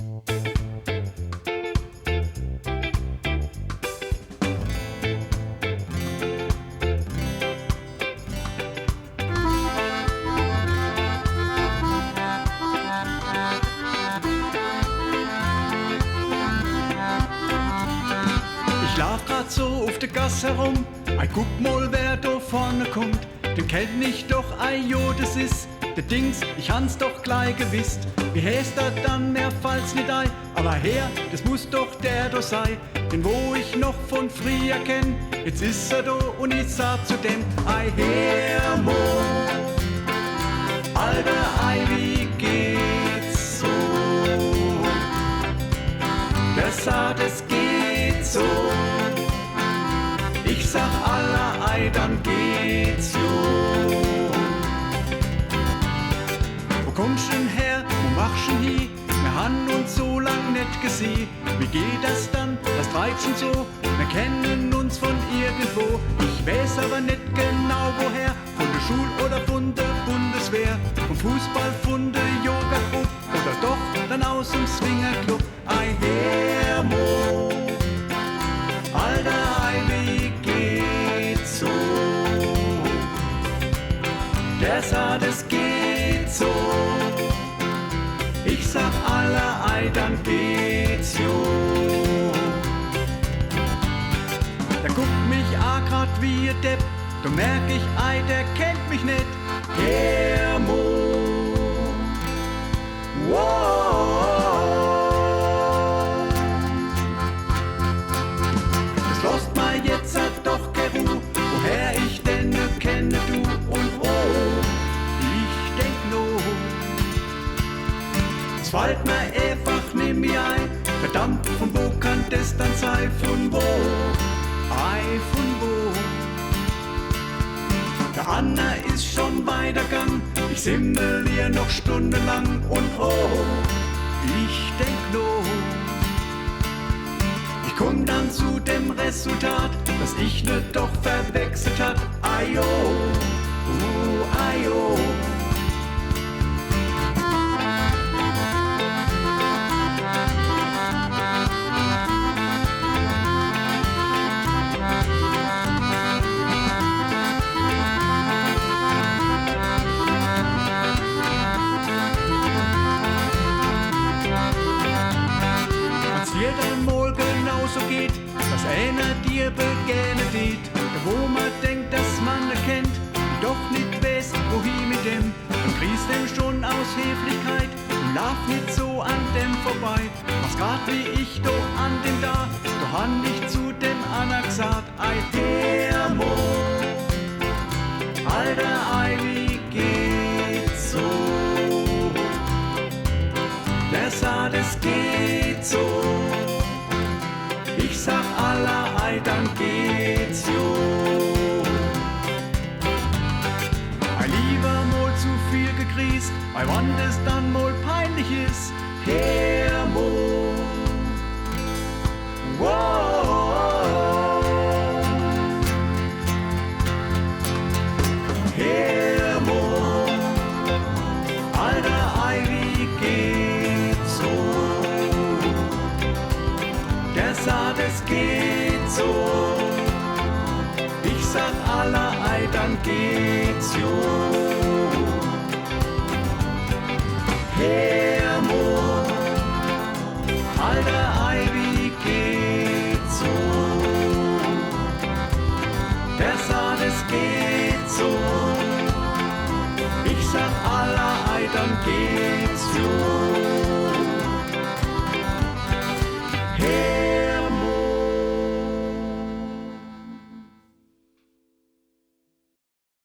Ich lauf grad so auf der Gasse herum, guck mal, wer da vorne kommt. Den kenn ich doch, jo, das ist der Dings, ich hans doch gleich gewisst. Wie heißt er dann, mir fallt's nicht ein, aber her, das muss doch der da sein, den wo ich noch von früher kenn. Jetzt ist er da und ich sag zu dem, her, Mo, Alter, wie geht's so? Der sagt, es geht so. Ich sag aller, dann geht's jo. Wo kommst du denn her, wo machst du denn hier? Wir haben uns so lang nicht gesehen. Wie geht das dann, was treibst du so? Wir kennen uns von irgendwo. Ich weiß aber nicht genau woher. Von der Schule oder von der Bundeswehr. Vom Fußball, von der Yoga-Club. Oder doch dann aus dem Swingerclub. Her, Mo, Alter, wie geht's so? Der sagt, es geht so. Ich sag aller, dann geht's jo. Der guckt mich grad wie ein Depp. Da merk ich, der kennt mich nicht. Her, Mo, wow. Das lässt mal jetzt doch keine Ruhe. Woher ich denn kenne du und ich denk noch. Es fällt mir einfach nicht mehr ein. Verdammt, von wo kann das dann sein? Von wo? Von wo? Der Anna ist schon weitergegangen. Ich simmel hier noch stundenlang und ich denk noch. Ich komm dann zu dem Resultat, dass ich ne doch verwechselt hat. Ajo, ajo. Mal genauso geht, dass einer dir begegnet geht, wo man denkt, dass man erkennt, doch nicht weiß, wohin mit dem. Man grüßt dem schon aus Höflichkeit und lauf nicht so an dem vorbei. Mach's grad wie ich doch an dem da, doch han ich zu dem Anna gesagt, her, Mo, Alter, wie geht's so? Der sagt, es geht so. Ich sag aller, dann geht's jo. Lieber mal zu viel gegrießt, wann es dann mal peinlich ist. Her, Mo, wow. Her, Mo, Alter, wie geht's so? Der sagt, es geht so. Ich sag aller, dann geht's jo. Her, Mo, Alter, wie geht's so? Der sagt, es geht so. Ich sag aller, dann geht's jo.